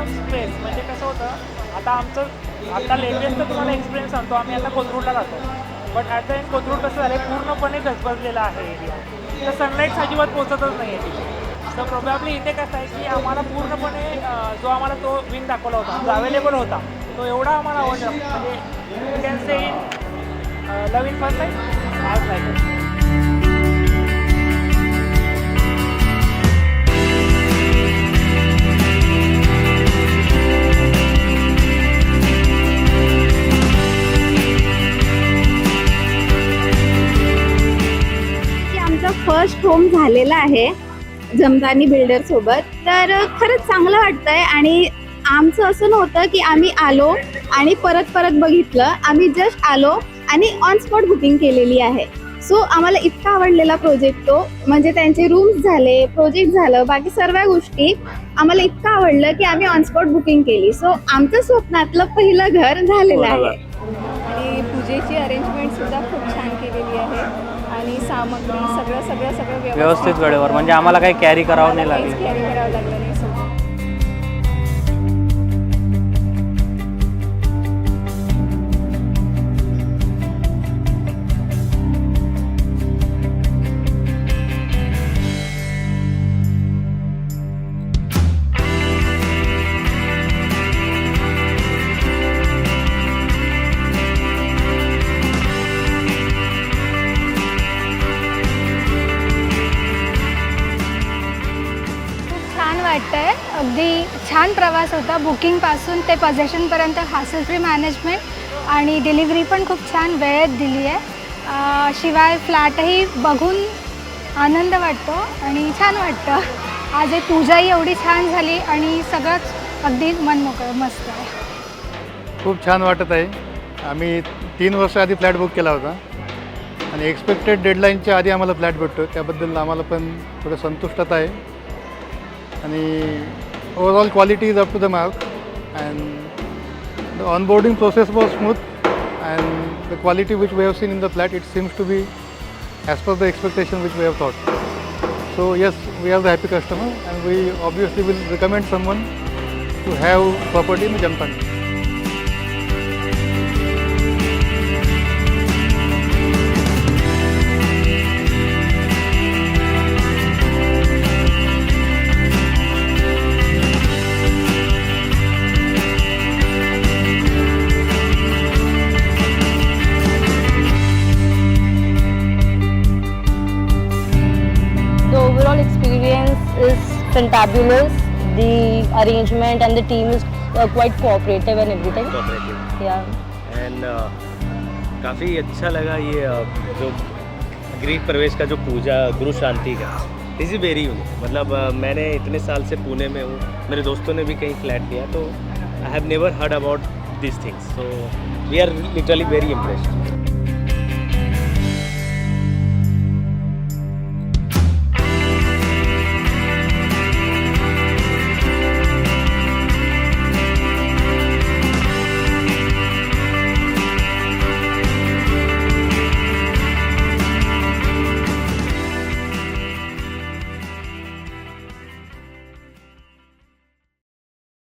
Of space म्हणजे कसं होतं, आता लेटेस्ट तुम्हाला एक्सपिरियन्स सांगतो. आम्ही आता कोथरूडला राहतो, but at the end Kothrud कसं झालं आहे, पूर्णपणे गजबजलेला आहे एरिया. तर सनलाईट अजिबात पोचतच नाही आहे तिथे. तर प्रोबॅबली इथे कसं आहे की आम्हाला पूर्णपणे जो आम्हाला तो विंग दाखवला होता, जो अवेलेबल होता, तो एवढा आम्हाला आवडला. म्हणजे you can say in love in first life as like. की आमचा फर्स्ट होम झालेला आहे जमदानी बिल्डर सोबत. तर खरंच चांगलं वाटतंय. आणि आमचं असं नव्हतं की आम्ही आलो आणि परत परत बघितलं. आम्ही जस्ट आलो आणि ऑन स्पॉट बुकिंग केलेली आहे. सो आम्हाला इतका आवडलेला प्रोजेक्ट तो, म्हणजे त्यांचे रूम्स झाले, प्रोजेक्ट झालं, बाकी सर्व गोष्टी आम्हाला इतकं आवडलं की आम्ही ऑन स्पॉट बुकिंग केली. सो आमचं स्वप्नातलं पहिलं घर झालेलं आहे. आणि पूजेची अरेंजमेंट सुद्धा खूप छान केलेली आहे आणि सामग्री सगळं व्यवस्थित वेळेवर, म्हणजे आम्हाला काही कॅरी करावं नाही काहीच लागेल. कॅरी करावं लागलं नाही. छान वाटतंय. अगदी छान प्रवास होता. बुकिंगपासून ते पोझेशनपर्यंत हासल फ्री मॅनेजमेंट आणि डिलिव्हरी पण खूप छान वेळेत दिली आहे. शिवाय फ्लॅटही बघून आनंद वाटतो आणि छान वाटतं. आज ही पूजाही एवढी छान झाली आणि सगळंच अगदी मनमोकळं मस्त आहे. खूप छान वाटत आहे. आम्ही 3 वर्ष आधी फ्लॅट बुक केला होता आणि एक्सपेक्टेड डेडलाईनच्या आधी आम्हाला फ्लॅट भेटतो, त्याबद्दल आम्हाला पण थोडं संतुष्टता आहे. आणि overall quality is up to the mark and the onboarding process was smooth and the quality which we have seen in the flat it seems to be as per the expectation which we have thought. So yes, we are the happy customer and we obviously will recommend someone to have property in Jamtani. The overall experience is fantabulous. The arrangement and the team is quite cooperative and everything. Yeah. End काफ़ी अच्छा लगा ये जो गृह प्रवेश का जो पूजा गुरु शांति का, दिस इज़ वेरी यूनिक. मतलब मैंने इतने साल से पुणे में हूँ, मेरे दोस्तों ने भी कहीं फ्लैट लिया, तो I have never heard about this things. So we are literally very impressed.